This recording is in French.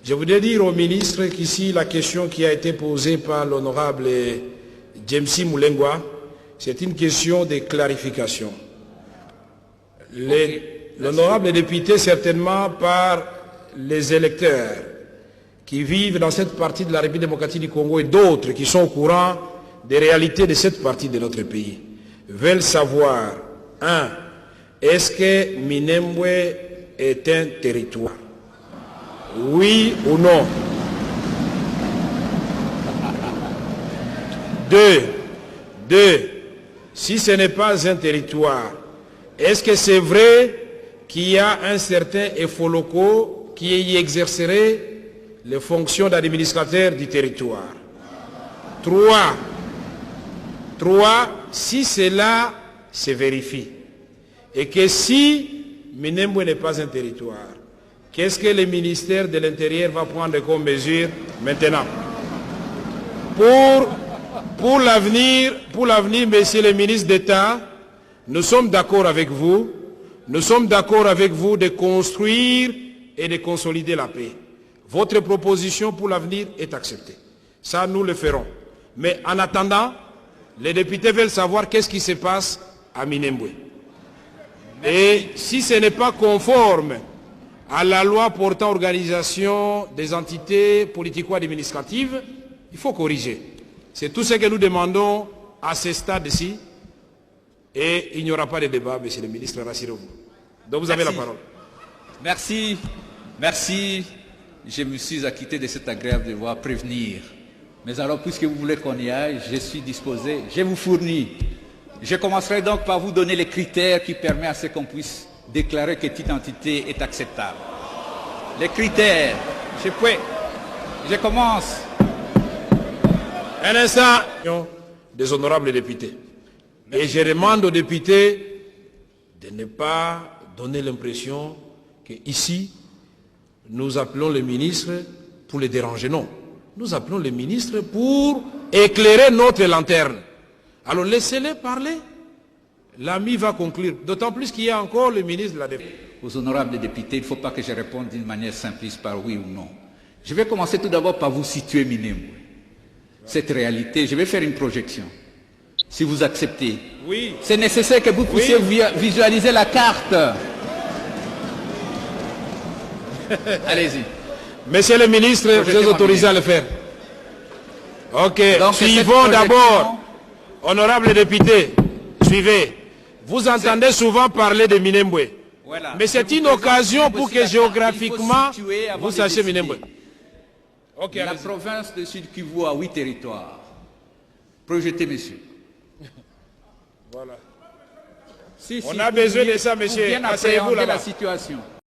Je voudrais dire au ministre qu'ici, la question qui a été posée par l'honorable James Moulengwa, c'est une question de clarification. L'honorable député, certainement par les électeurs qui vivent dans cette partie de la République démocratique du Congo et d'autres qui sont au courant des réalités de cette partie de notre pays, veulent savoir, 1. Est-ce que Minembwe est un territoire? Oui ou non? 2. Si ce n'est pas un territoire, est-ce que c'est vrai qu'il y a un certain Efoloko qui y exercerait les fonctions d'administrateur du territoire? 3. Si cela se vérifie, et que si Minembwe n'est pas un territoire, qu'est-ce que le ministère de l'Intérieur va prendre comme mesure maintenant? Pour l'avenir, monsieur le ministre d'État, nous sommes d'accord avec vous. Nous sommes d'accord avec vous de construire et de consolider la paix. Votre proposition pour l'avenir est acceptée. Ça, nous le ferons. Mais en attendant, les députés veulent savoir qu'est-ce qui se passe à Minembwe. Et si ce n'est pas conforme à la loi portant organisation des entités politico-administratives, il faut corriger. C'est tout ce que nous demandons à ce stade-ci. Et il n'y aura pas de débat, monsieur le ministre, rassurez-vous. Donc vous avez la parole. Merci. Je me suis acquitté de cet agréable devoir prévenir. Mais alors, puisque vous voulez qu'on y aille, je suis disposé, je vous fournis. Je commencerai donc par vous donner les critères qui permettent à ce qu'on puisse déclarer que cette identité est acceptable. Les critères, je commence. Un instant, des honorables députés. Et je demande aux députés de ne pas donner l'impression qu'ici, nous appelons le ministre pour les déranger. Non, nous appelons le ministre pour éclairer notre lanterne. Alors laissez-les parler. L'ami va conclure. D'autant plus qu'il y a encore le ministre de la Défense. Aux honorables députés, il ne faut pas que je réponde d'une manière simpliste par oui ou non. Je vais commencer tout d'abord par vous situer Minembwe. Cette réalité, je vais faire une projection. Si vous acceptez, oui. C'est nécessaire que vous puissiez visualiser la carte. Allez-y. Monsieur le ministre, vous êtes autorisé à le faire. Ok, donc, suivons d'abord. Honorable député, suivez. Vous entendez souvent parler de Minembwe. Voilà. Mais c'est une occasion pour que géographiquement, vous sachiez Minembwe. Okay, la province de Sud Kivu a 8 territoires. Projetez, monsieur. Voilà. Si, on a besoin de ça, monsieur. Asseyez-vous la situation.